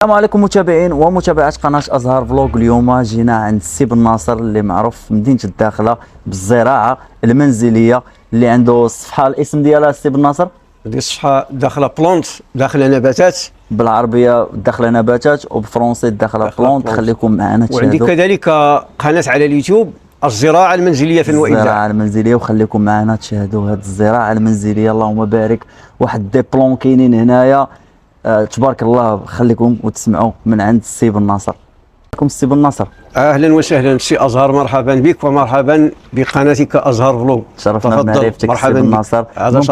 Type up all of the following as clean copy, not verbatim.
السلام عليكم متابعين ومتابعات قناة أزهار فلوق. اليوم جينا عند السي بن ناصر اللي معروف في مدينة الداخلة بالزراعة المنزلية، اللي عنده الصفحة. الاسم ديالها السي بن ناصر؟ هذه الصفحة داخلة بلونت، داخلة نباتات. بالعربية داخلة نباتات وبالفرنسي داخلة بلونت. خليكم معنا تشاهدوا. وعندي كذلك قناة على اليوتيوب الزراعة المنزلية في الوئيدة. الزراعة المنزلية، وخليكم معنا تشاهدوا هذه الزراعة المنزلية. اللهم بارك، واحد دي بلون كاينين هنايا تبارك الله. خليكم وتسمعوا من عند السي بن ناصر. عليكم السي بن ناصر. اهلا وسهلا سي ازهر، مرحبا بك ومرحبا بقناتك ازهر فلوق. شرفنا بمعرفتك مرحبا السي بن ناصر.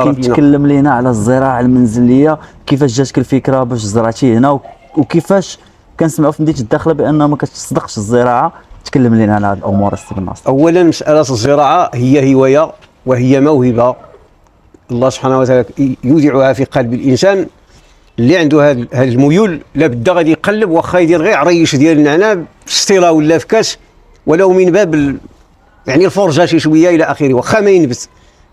ممكن تكلم لنا على الزراعة المنزلية، كيفاش جاتك الفكرة باش زرعتي هنا، وكيفاش كنسمعوا في مدينة الداخلة بأنها ما كتصدقش الزراعة؟ تكلم لنا على هذه الأمور السي بن ناصر. اولا مسألة الزراعة هي هواية وهي موهبة الله سبحانه وتعالى يودعها في قلب الإنسان. اللي عنده هذا الميول لابد غادي يقلب، واخا يدير غير عريش ديال النعناع في سطيله ولا في كاس، ولو من باب يعني الفرجه شي شويه الى اخره، واخا ما ينبت.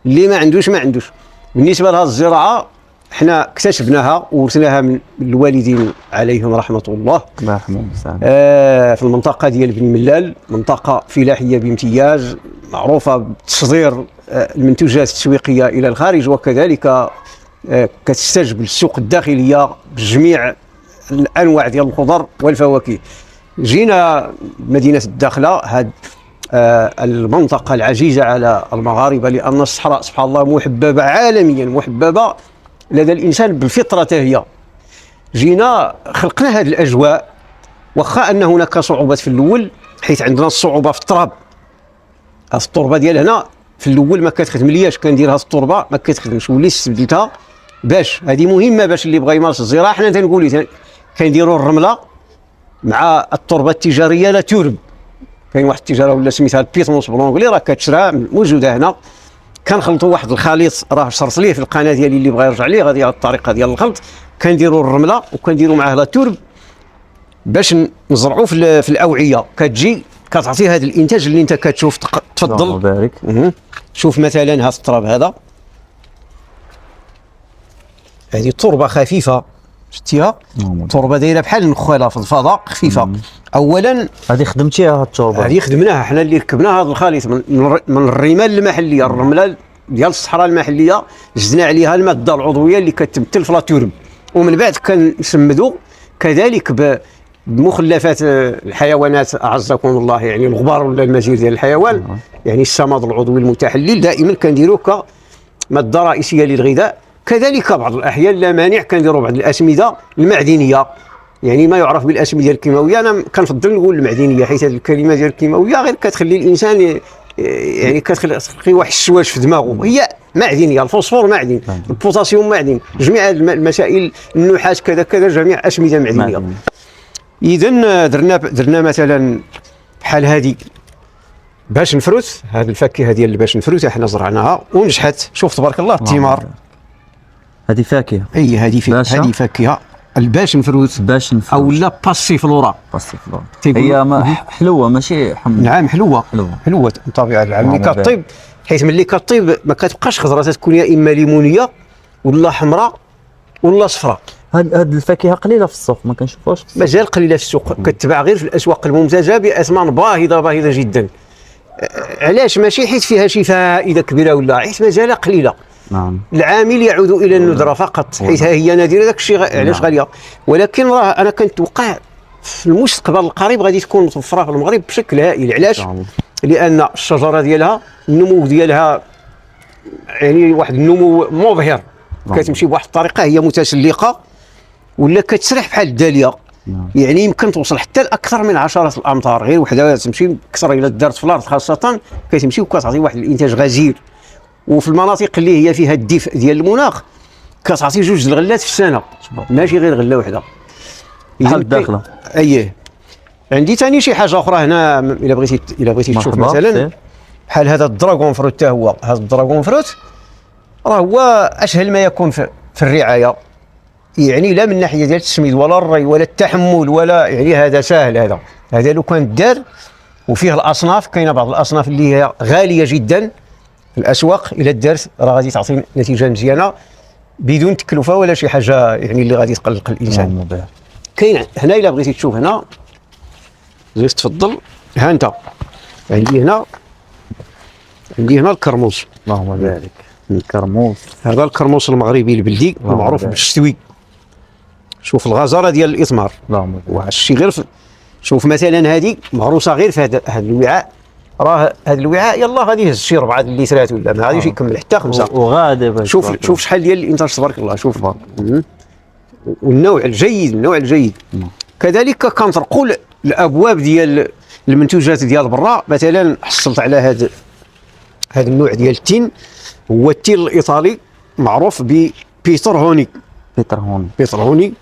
اللي ما عندوش ما عندوش. بالنسبه لهذه الزراعه حنا اكتسبناها وورثناها من الوالدين عليهم رحمه الله. الله يرحمهم. في المنطقه ديال بن ملال، منطقه فلاحيه بامتياز، معروفه بتصدير المنتوجات التسويقيه الى الخارج، وكذلك كتستجب للسوق الداخليه بجميع الانواع ديال الخضر والفواكه. جينا مدينه الداخله، هذه المنطقه العزيزه على المغاربه، لان الصحراء سبحان الله محببه عالميا، محببه لدى الانسان بالفطره هي. جينا خلقنا هذه الاجواء، واخا ان هناك صعوبات في الاول، حيث عندنا الصعوبه في التراب. التربه ديال هنا في الاول ما كتخدم لياش، كنديرها التربه ما كتخدمش، وليت استبدلتها باش هذه مهمه باش اللي بغى يمارس الزراعه. حنا تنقول كنديروا الرمله مع التربه التجاريه لا تورب. كاين واحد التجاره ولا سميتها البيتموس بالونجلي، راه كتشرى موجوده هنا. كنخلطوا واحد الخليط راه شرط ليه في القناه ديالي، اللي بغى يرجع ليه غادي على الطريقه ديال الخلط. كنديروا الرمله وكنديروا معاه لا تورب باش نزرعوا في الاوعيه. كتجي كتعطي هذا الانتاج اللي انت كتشوف. تفضل. الله يبارك. شوف مثلا هذا التراب، هذا هذه تربه خفيفه، شتيها؟ تربه دايره بحال النخاله في الفضاء، خفيفه. اولا هذه خدمتيها التربه؟ هذه خدمناها حنا، اللي ركبنا هذا الخليط من الرمال المحليه، الرمله ديال الصحراء المحليه، زدنا عليها الماده العضويه اللي كتمثل في لاتورب، ومن بعد كنسمدوا كذلك بمخلفات الحيوانات اعزكم الله، يعني الغبار ولا المزير ديال الحيوان، يعني السماد العضوي المتحلل دائما كنديروه كماده رئيسيه للغذاء. كذلك بعض الاحيان لا مانع كنديروا بعض الاسمده المعدنيه، يعني ما يعرف بالاسمده الكيماويه. انا كنفضل نقول المعدنيه، حيث هذه الكلمه ديال الكيماويه غير كتخلي الانسان يعني كتخلي واحد الشواش في دماغه. هي معدنيه، الفوسفور معدن، البوتاسيوم معدن، جميع المسائل، النحاس كذا كذا، جميع اسمده معدنيه. اذا درنا مثلا بحال هذه باش نفروت، هذه الفاكهه ديال باش نفروت احنا زرعناها ونجحت. شوف تبارك الله الثمار. هذه فاكهه؟ اي هذه فاكهه الباش نفروت، او لا باسيفلورا. هي حلوه ماشي حمض؟ نعم حلوه بطبيعه الحال. ملي كطيب، حيث ملي كطيب ما كتبقاش خضره، تكون يا اما ليمونيه ولا حمراء ولا صفراء. هاد الفاكهه قليله في السوق، ما كنشوفوهاش في السوق. مازال قليله في السوق، كتباع غير في الاسواق الممتازه باثمان باهظه جدا. علاش؟ ماشي حيت فيها شي فائده كبيره ولا، حيت مازال قليله. نعم. العامل يعود الى الندره فقط، حيث هي نادره. داك الشيء علاش غاليه، ولكن راه انا كنتوقع في المستقبل القريب غادي تكون متوفره في المغرب بشكل هائل. علاش؟ لان الشجره ديالها النمو ديالها يعني واحد النمو مبهر، كتمشي بواحد الطريقه، هي متسلقه ولا كتسرح بحال الداليه. يعني يمكن توصل حتى لاكثر من 10 الامتار، غير وحده تمشي كثر الى دارت في الارض خاصه، كتمشي وكتعطي واحد الانتاج غزير. وفي المناطق اللي هي فيها الدفء ديال المناخ كتعطي 2 الغلات في السنه، ماشي غير غله وحده. بحال الداخله. اييه. عندي ثاني شي حاجه اخرى هنا، الا بغيتي تشوف مثلا بحال هذا الدراغون فروت. حتى هو هذا الدراغون فروت راه هو اسهل ما يكون في الرعايه، يعني لا من ناحيه ديال التسميد ولا الري ولا التحمل ولا، يعني هذا ساهل. هذا لو كان دار، وفيه الاصناف، كاينه بعض الاصناف اللي هي غاليه جدا في الاسواق، الى دارت راه غادي تعطي نتيجه مزيانه بدون تكلفه ولا شي حاجه يعني اللي غادي تقلق الانسان. كاين هنا الا بغيتي تشوف هنا زيد تفضل. ها انت عندي هنا الكرموس. اللهم بارك. الكرموس هذا الكرموس المغربي البلدي المعروف بارك. بالشتوي. شوف الغزاره ديال الاثمار. اللهم بارك. وهادشي غير شوف مثلا هذه معروسه غير في هذا الوعاء. راه هذا الوعاء يلا غادي يهز شي 4 لترات ولا ما غاديش يكمل حتى 5. وغادي باش شوف شحال ديال الانتاج تبارك الله. شوف والنوع الجيد. كذلك كنطرقوا الابواب ديال المنتوجات ديال برا. مثلا حصلت على هذا النوع ديال التين، هو التين الايطالي معروف ببيتر هوني. بيتر هوني.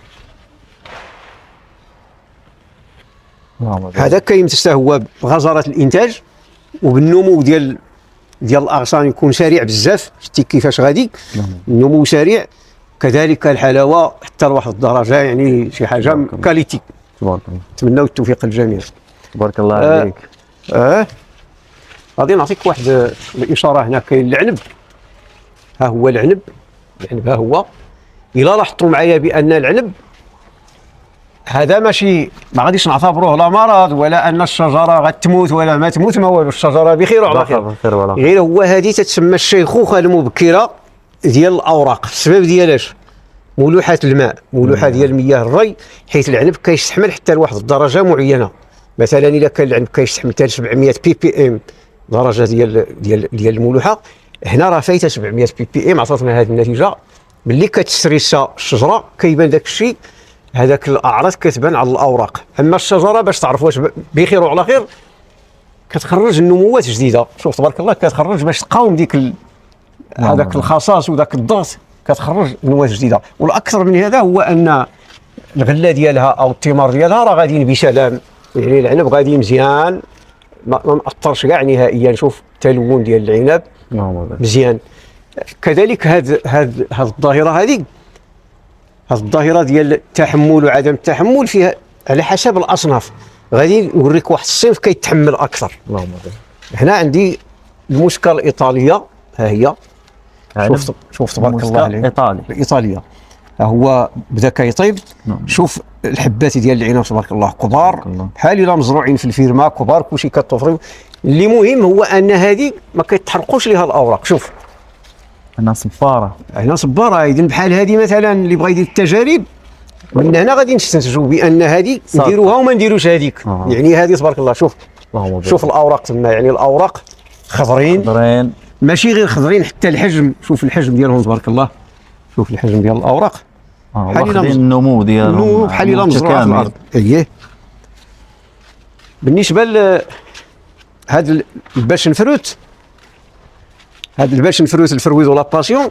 هذا كيمتاز هو بغزاره الانتاج وبالنمو ديال الاغصان يكون سريع بزاف. شتي كيفاش غادي النمو سريع. كذلك الحلاوه حتى لواحد الدرجه، يعني شي حاجه كاليتي. تبارك الله. نتمناو التوفيق للجميع. تبارك الله عليك. غادي نعطيك واحد الاشاره. هنا كاين العنب. ها هو العنب ها هو. الا لاحظتوا معايا بان العنب هذا ماشي ما غاديش نعتبروه لا مرض ولا ان الشجره غتموت ولا ما تموت، ما والو، الشجره بخير وعلى خير. غير هو هذه تتسمى الشيخوخه المبكره ديال الاوراق. السبب ديالاش ملوحه الماء، ملوحه ديال مياه الري، حيث العنب كيستحمل حتى لواحد الدرجه معينه. مثلا الا كان العنب كيستحمل حتى 700 بي بي ام درجه ديال الملوحه، هنا راه فايته 700 بي بي ام. عطاتنا هذه النتيجه. ملي كتستريسا الشجره كيبان داك الشيء، هذاك الاعراض كتبان على الاوراق. اما الشجره باش تعرف واش بخير وعلى خير كتخرج النموات جديده. شوف تبارك الله كتخرج باش تقاوم ديك هذاك الخصاص وذاك الضغط، كتخرج نموات جديده. والاكثر من هذا هو ان الغله ديالها او الثمار ديالها راه غاديين بسلام، يعني العنب غادي مزيان ما مأثرش كاع نهائيا. شوف التلون ديال العنب مزيان. كذلك هاد الظاهره هذه الظاهره ديال التحمل وعدم التحمل فيها على حسب الاصناف. غادي نوريك واحد الصنف كيتحمل اكثر. هنا عندي الموسكا الايطاليه. ها هي. شوف تبارك الله عليك. الايطاليه ها هو بدا كيطيب. شوف الحبات ديال العنب تبارك الله كبار، بحال الا مزروعين في الفيرما كبار، كلشي كتوفري. اللي مهم هو ان هذه ما كيتحرقوش ليها الاوراق. شوف هنا صباره. اذا بحال هذه مثلا اللي بغى يدير التجارب من هنا غادي نستنتجوا بان هذه نديروها وما نديروش هذيك. يعني هذه تبارك الله. شوف الاوراق تما، يعني الاوراق خضرين ماشي غير خضرين، حتى الحجم. شوف الحجم ديالهم تبارك الله. شوف الحجم ديال الاوراق واخدين النمو ديالهم بحال الا مزروعه في الارض. اييه. بالنسبه هذا الباشن فروت، الفرويد ولا باسيون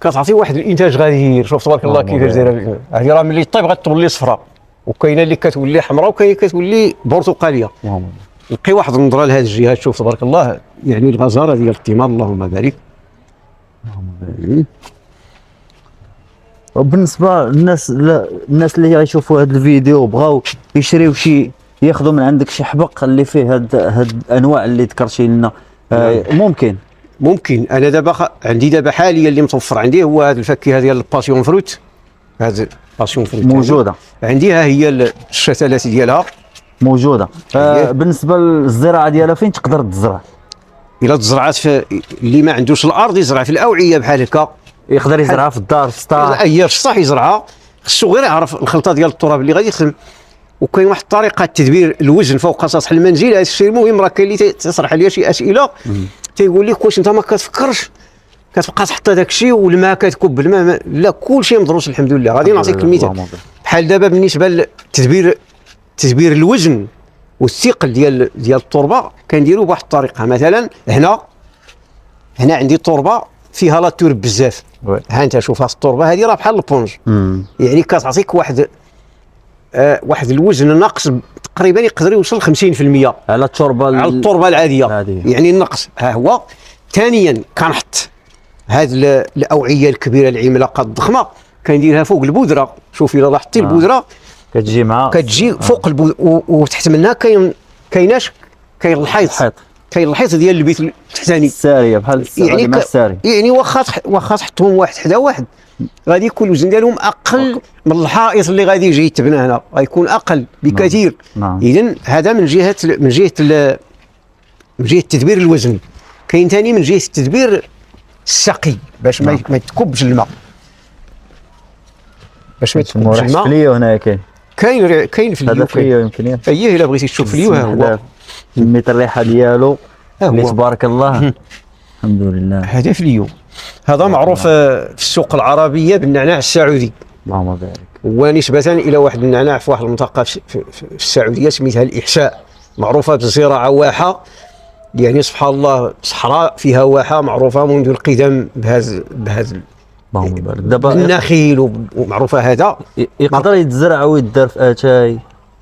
كتعطي واحد الانتاج غزير. شوف تبارك الله كيفاش دايره. هذه راه ملي طيب غتولي صفراء، وكاينه اللي كتولي حمراء، وكاينه كتولي برتقاليه. نلقي واحد النظره لهذه الجهات. شوف تبارك الله، يعني الغزاره ديال الثمار. اللهم بارك. وبالنسبه للناس اللي غيشوفوا هذا الفيديو وبغاو يشريو شي، ياخذوا من عندك شي حبق اللي فيه هاد الانواع اللي ذكرتي لنا، ممكن. انا دابا عندي حاليا اللي متوفر عندي هو هذه الفاكهه ديال الباسيون فروت. هذه الباسيون فروت موجوده عندي. ها هي الشتلات ديالها موجوده. بالنسبه للزراعه ديالها فين تقدر تزرع؟ الا تزرعات في اللي ما عندوش الارض يزرع في الاوعيه بحال هكا. يقدر يزرعها في الدار، في السطح. في السطح يزرعها. خصو غير يعرف الخلطه ديال التراب اللي غادي يخدم. وكاين واحد الطريقه تدبير الوزن فوق سطح المنزل. هذا الشيء المهم. راه كاين اللي تطرح عليا شي اسئله تيقول لك واش انت ما كتفكرش كتبقى تحط هذاك الشيء والماء كتكب الماء؟ لا، كل شيء مدروس الحمد لله. غادي نعطيك المثال. بحال دابا بالنسبه لتدبير الوزن والثقل ديال التربه كنديروا بواحد الطريقه. مثلا هنا عندي التربه فيها لا تورب بزاف. ها انت شوف هاد التربه هذه راه بحال البونج. يعني كتعطيك واحد الوزن ناقص تقريبا يقدر يوصل 50% على التربه العاديه. يعني النقص ها هو. ثانيا كنحط هاد الاوعيه الكبيره العملاقه الضخمه كنديرها فوق البودره. شوف الا لاحظتي البودره كتجي فوق البودره، وتحت منها كاين الحيط. كاين الحيط ديال البيت التحتاني الساريه بحال يعني واخا تحطهم واحد حدا واحد غادي يكون الوزن ديالهم اقل من الحائط اللي غادي يجي يتبنى هنا، غيكون اقل بكثير. نعم. اذا هذا من جهه تدبير الوزن. كاين ثاني من جهه تدبير السقي باش ما يتكبش الماء، باش ما يتكبش الماء. فليو هنا كاين في هذا اليو، فليو يمكن اييه الا بغيتي تشوف فليو ها هو، سميت الريحه ديالو ها اللي هو. تبارك الله. الحمد لله. هذا فليو، هذا معروف في السوق العربيه بالنعناع السعودي، اللهم بارك. ونسبة إلى واحد النعناع في واحد المنطقة في السعودية سميتها الإحساء، معروفة بزراعة واحة، يعني سبحان الله صحراء فيها واحة معروفة منذ القدم بهذا اللهم بارك. دابا النخيل، ومعروفة هذا يقدر يتزرع ويدار في اتاي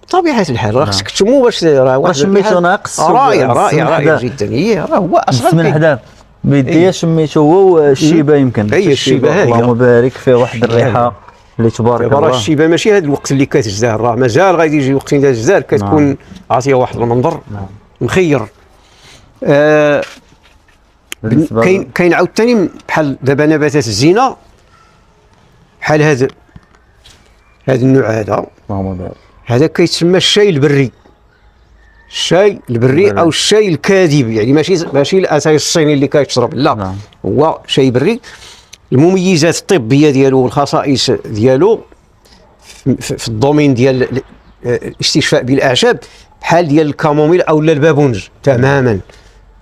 طبيعة الحال. راه خصك تشمو باش راه واحد شميتو ناقص رائع جدا. هي راه هو من أصلا حدا بيديا شميتو هو والشيبه يمكن. هي الشيبة هي. اللهم بارك، فيه واحد الريحه اللي تبارك راه الله. الشيبة ماشي هذا الوقت اللي كتزدهر، راه مازال غادي يجي وقت اللي تزدهر كتكون عاطية واحد المنظر مخير. كاين عاوتاني بحال دابا نباتات الزينه بحال هذا النوع هذا، اللهم بارك. هذا كيتسمى الشاي البري. الشاي البري او الشاي الكاذب، يعني ماشي الاتاي الصيني اللي كيتشرب، لا هو شاي بري. المميزات الطبيه ديالو والخصائص ديالو في الدومين ديال الاستشفاء بالاعشاب بحال ديال الكاموميل او البابونج تماما،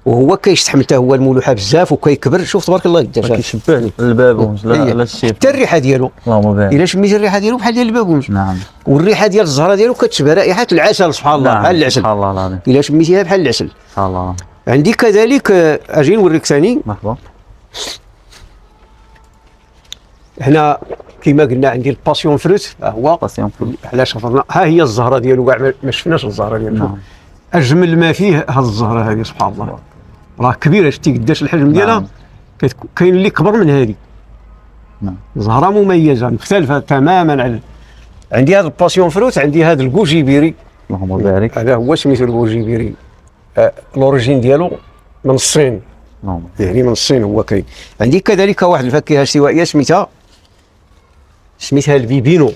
وهو كيستحمل حتى هو الملوحه بزاف وكيكبر. شوف تبارك الله قداش كيشبه البابونج. لا الشيف حتى الريحه ديالو، اللهم بارك. الا شميتي الريحه ديالو بحال ديال البابونج. نعم. والريحه ديال الزهره ديالو كتشبه رائحه العسل، سبحان الله. بحال العسل، سبحان الله العظيم. الا شميتيها بحال العسل. سبحان الله. عندي كذلك اجي نوريك ثاني. مرحبا. هنا كما قلنا عندي الباسيون فروت، ها هو باسيون فروت. علاش خاطرنا ها هي الزهره ديالو، كاع ما شفناش الزهره ديالو. نعم. اجمل ما فيه هذه الزهره هذه، سبحان الله راه كبيره. شتي قداش الحجم ديالها؟ نعم. كاين اللي كبر من هذه. نعم. زهره مميزه مختلفه تماما عن عندي هذا الباسيون فروت، عندي هذا الكوجيبيري. اللهم بارك. هذا هو سميتو الكوجيبيري. لوريجين ديالو من الصين، اللهم يعني من الصين هو كاين. عندي كذلك واحد الفاكهه استوائيه سميتها البيبينو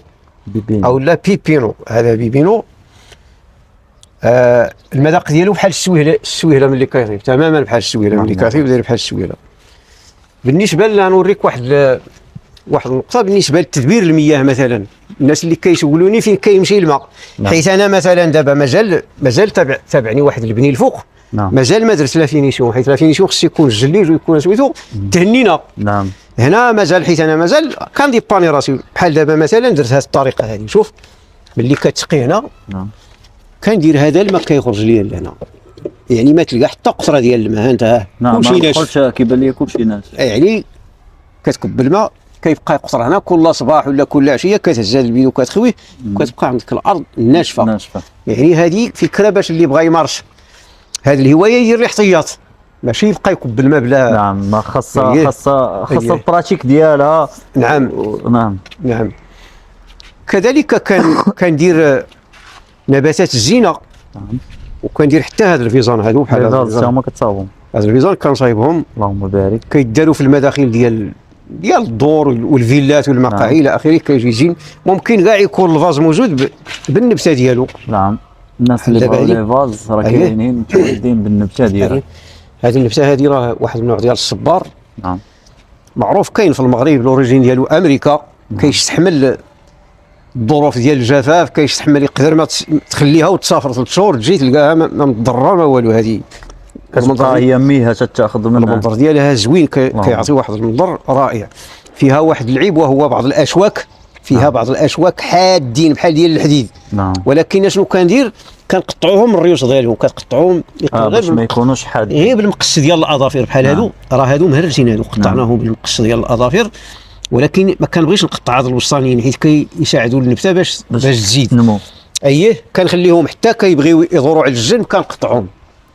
بيبين. او لا بيبينو. هذا بيبينو المذاق ديالو بحال السويهله ملي كيطيب، تماما بحال السويهله ملي كيطيب، داير بحال السويهله. بالنسبه لنا نوريك واحد النقطه بالنسبه لتدبير المياه. مثلا الناس اللي كيسولوني فين كيمشي الماء، حيت انا مثلا دابا مازال تابعني واحد البني الفوق، مازال ما درت لا فينيسيون، حيت لا فينيسيون خص يكون الجليج ويكون سميتو تهنينا. نعم. هنا مازال، حيت انا مازال كنديباني راسي. بحال دابا مثلا درت هذه الطريقه هذه، شوف ملي كتسقي هنا نعم. كندير هذا الماء كيخرج ليا لهنا، يعني ما تلقى حتى قطره ديال الماء. انت نعم. كلشي ما ناشف، قلتش كيبان لي كلشي ناشف. يعني كتكب الماء كيبقى يقطر هنا كل صباح ولا كل عشيه، كتهز هذا البيدو كتخويه وكتبقى عندك الارض ناشفه. يعني هذه فكره باش اللي بغى يمارس هذه الهوايه يدير الاحتياط، ماشي يبقى يكب الماء بلا. نعم. ما خاصة البراتيك ديالها. نعم. نعم. كذلك كندير نباتات الزينه. نعم. وكندير حتى هذا الفيزان هذو بحال هذا هما كتصاوبهم. هذا الفيزان كنصايبهم، اللهم بارك. كيداروا في المداخل ديال الدور والفيلات والمقاهي الى اخره. كيجي زين، ممكن كاع يكون الفاز موجود بالنبته ديالو. نعم. الناس اللي بغاو لي فاز راه كاينين متعودين بالنبته ديالها. هذه النبته هذه راه واحد النوع ديال الصبار. نعم. معروف كاين في المغرب، لوريجين ديالو امريكا. كيستحمل الظروف ديال الجفاف، كيستحمل يقدر ما تخليها وتسافر 3 شهور تجي تلقاها ما مضره ما والو. هذه كتبقى هي ميها تاخذ منها. المنظر ديالها زوين، كيعطي واحد المنظر رائع. فيها واحد العيب وهو بعض الاشواك، فيها بعض الاشواك حادين بحال ديال الحديد. نعم. ولكن شنو كندير؟ كنقطعوهم من الريوس ديالهم، كتقطعوهم باش ما يكونوش حادين، غير بالمقص ديال الاظافر بحال هادو. راه هادو مهرجين، هادو قطعناهم بالمقص ديال الاظافر. ولكن ما كنبغيش نقطع هاد الوسطانيين حيت كيساعدوا النبته باش تزيد تنمو. اييه، كنخليهم حتى كيبغيو يدوروا على الجنب كنقطعهم.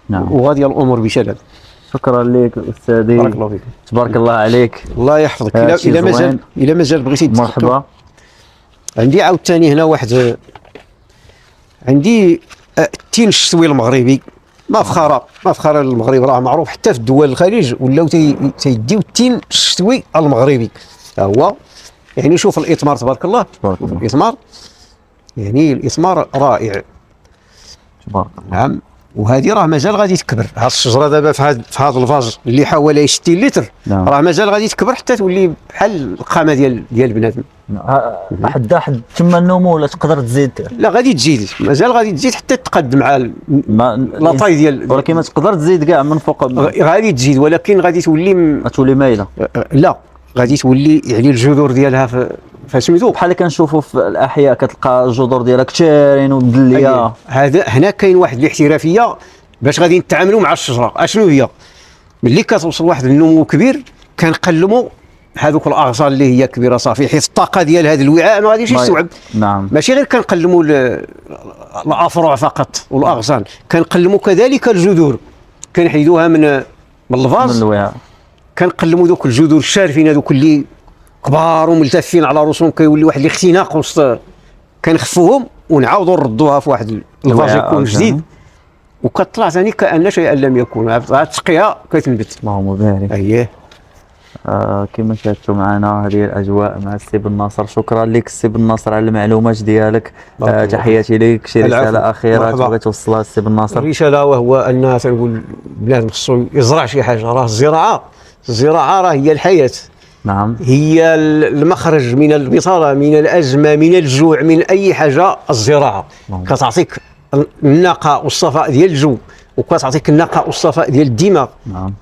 نعم. وغادي الامور بسلام. شكرا لك استاذي. بارك الله فيك. تبارك الله عليك. الله يحفظك. الا مازال بغيتي مرحبا. عندي عاوتاني هنا واحد، عندي التين الشتوي المغربي. ما فخره للمغرب، راه معروف حتى في الدول الخليج ولاو تيديو التين الشتوي المغربي. ها هو يعني شوف الاثمار تبارك الله، تبارك الله. الاثمار يعني الاثمار رائع. تبارك الله. نعم. وهذه راه مازال غادي تكبر، هاد الشجره دابا في هذا الفاج اللي حوالي 60 لتر، نعم. راه مازال غادي تكبر حتى تولي بحال القامه ديال بنادم. حد تما النمو ولا تقدر تزيد؟ لا غادي تزيد، مازال غادي تزيد حتى تقدم مع لاطاي ديال، ولكن ما تقدر تزيد كاع من فوق. غادي تزيد ولكن غادي تولي تولي مايله. لا غادي تولي يعني الجذور ديالها فسميتو بحال اللي كنشوفوا في الاحياء كتلقى الجذور ديالها كثيرين ومدليه. هذا هنا كاين واحد الاحترافيه باش غادي نتعاملوا مع الشجره. اشنو هي؟ ملي كتوصل واحد النمو كبير كنقلموا هذوك الاغصان اللي هي كبيره صافي، حيت الطاقه ديال هذا الوعاء ما غاديش يستوعب. نعم. ماشي غير كنقلموا الافرع فقط والاغصان، كنقلموا كذلك الجذور، كنحيدوها من الفاز، من الوعاء. كنقلموا دوك الجذور الشارفين هذوك اللي كبار وملتفين على رؤوسهم، كيولي واحد الاختناق وسط، كنخفوهم ونعاودوا نردوها في واحد الفاز يكون جديد، وكطلع ثاني كأن شيئا لم يكن. تسقيها كتنبت. اللهم بارك. اييه. كما شاهدتوا معنا هذه الاجواء مع السي بن ناصر. شكرا لك السي بن ناصر على المعلومات ديالك. تحياتي لك. شي رساله اخيره تبغي توصلها السي بن ناصر؟ الرساله وهو ان تنقول بنادم خصو يزرع شي حاجه. راه الزراعه راه هي الحياه. نعم. هي المخرج من البطاله، من الازمه، من الجوع، من اي حاجه. الزراعه كتعطيك النقاء والصفاء ديال الجو، وكتعطيك النقاء والصفاء ديال الدماغ. نعم.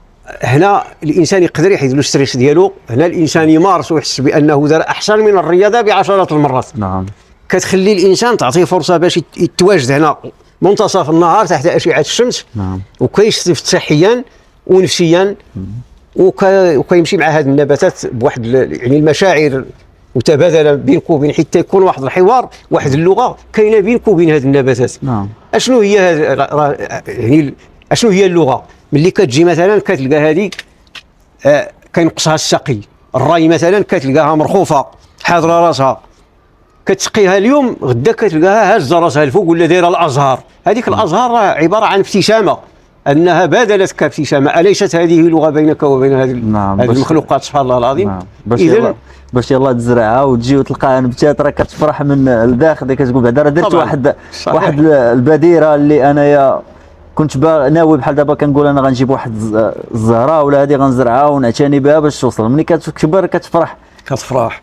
هنا الانسان يقدر يحيد له الستريس ديالو، هنا الانسان يمارس ويحس بانه دار احسن من الرياضه بعشرات المرات. نعم. كتخلي الانسان تعطيه فرصه باش يتواجد هنا منتصف النهار تحت اشعه الشمس. نعم. وكيستفد صحيا ونفسيا، وكيمشي مع هذه النباتات بواحد يعني المشاعر متبادله بينك وبين، حتى يكون واحد الحوار، واحد اللغه كاينه بينك وبين هذه النباتات. نعم. اشنو هي يعني اشنو هي اللغه؟ ملي كتجي مثلا كتلقى هذه كينقصها السقي، الراي مثلا كتلقاها مرخوفه حاضره راسها، كتسقيها اليوم غدا كتلقاها هازه راسها الفوق ولا دايره الازهار. هذيك الازهار راه عباره عن ابتسامه، انها بادلتك ابتسامه. اليست هذه لغه بينك وبين هذه هذه المخلوقات؟ سبحان الله العظيم. نعم. باش يلاه تزرعها وتجي وتلقاها نبتات، راه كتفرح من الداخل، كتقول بعدا راه درت واحد البديره اللي انايا كنت ناوي. بحال دابا كنقول انا غنجيب واحد الزهره ولا هذه غنزرعها ونعتني بها باش توصل. ملي كتكبر كتفرح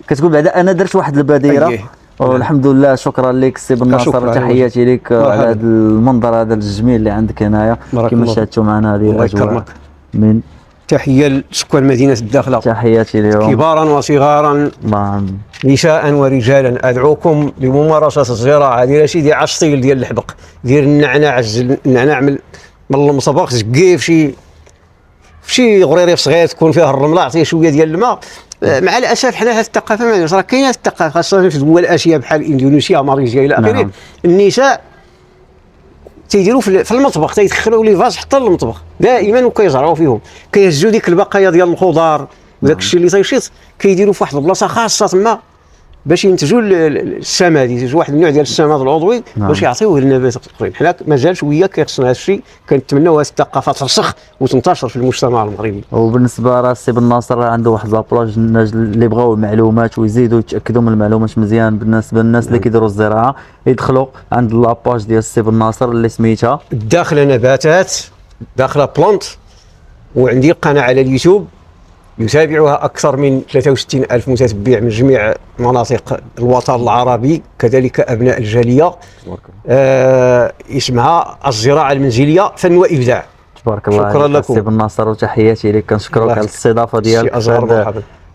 كتقول بعدا انا درت واحد البديره. والحمد لله. شكرا لك السي بن ناصر. تحياتي لك على هذا المنظر هذا الجميل اللي عندك هنايا. كما شاهدتوا معنا هذه الاجواء من تحيه لسكان مدينه الداخله. تحياتي لهم كبارا وصغارا، نساء ورجالا. ادعوكم لممارسه الزراعه. دير سيدي عصيل ديال الحبق، دير النعناع من المصبغ، زكيه في شي غريريف صغير تكون فيها الرمله، عطيه شويه ديال الماء. مع الاسف حنا هذه الثقافه ما عندناش. راه كاينه الثقافه خاصه في دول اسيا بحال اندونيسيا، ماليزيا الى اخره. نعم. النساء تيديروا في المطبخ، تيدخلوا لي فاز حتى للمطبخ دائما وكيزرعوا فيهم، كيهزوا ديك البقايا ديال الخضار وداك الشيء اللي تيشيط كيديروا في واحد البلاصه خاصه تما باش ينتجوا السماد، ينتجوا واحد النوع ديال السماد العضوي باش يعطيوه للنباتات الاخرين. حنا مازال شويه كيخصنا هذا الشيء، كنتمناو هذه الثقافه ترسخ وتنتشر في المجتمع المغربي. وبالنسبه راه السي بن ناصر عنده واحد لابلاج اللي بغاو المعلومات ويزيدوا يتاكدوا من المعلومات مزيان بالنسبه للناس اللي كيديروا الزراعه، يدخلوا عند لاباج ديال السي بن ناصر اللي سميتها داخله نباتات، داخله بلانت. وعندي قناه على اليوتيوب يتابعها أكثر من 63 ألف متتبع من جميع مناطق الوطن العربي، كذلك أبناء الجالية. اسمها الزراعة المنزلية فن وإبداع. تبارك الله. شكرا لكم سي بن ناصر وتحياتي لك. كنشكرك على الاستضافة ديالك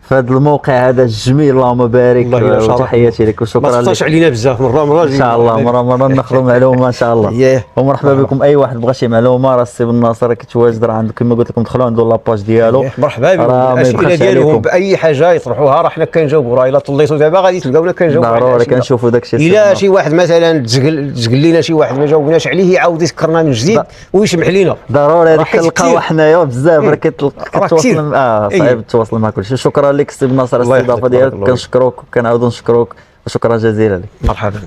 في هذا الموقع هذا الجميل. اللهم بارك. وتحياتي لك وشكرا لك. ما تخطاش علينا بزاف مرة ان شاء الله مرة ناخذوا معلومة ان شاء الله. ومرحبا بكم اي واحد بغى شي معلومة، راه السي بن ناصر كيتواجد، راه عندكم كما قلت لكم دخلوا عنده لاباج ديالو. مرحبا بكم. الاسئله ديالهم باي حاجه يطرحوها راه حنا كنجاوبوا. راه الا طليتوا دابا غادي تلقاونا كنجاوبوا. ضروري كنشوفوا داك الشيء. الا شي واحد مثلا تزقل لينا شي واحد ما جاوبناش عليه يعاود يذكرنا من جديد ويسمح لينا. ضروري هذيك كنلقاوها حنايا بزاف، راه كتواصل صعيب التواصل مع كلشي. شكرا لك السي بن ناصر الاستضافه ديالك. كنشكروك وكنعاودوا نشكروك وشكرا جزيلا لك. مرحبا.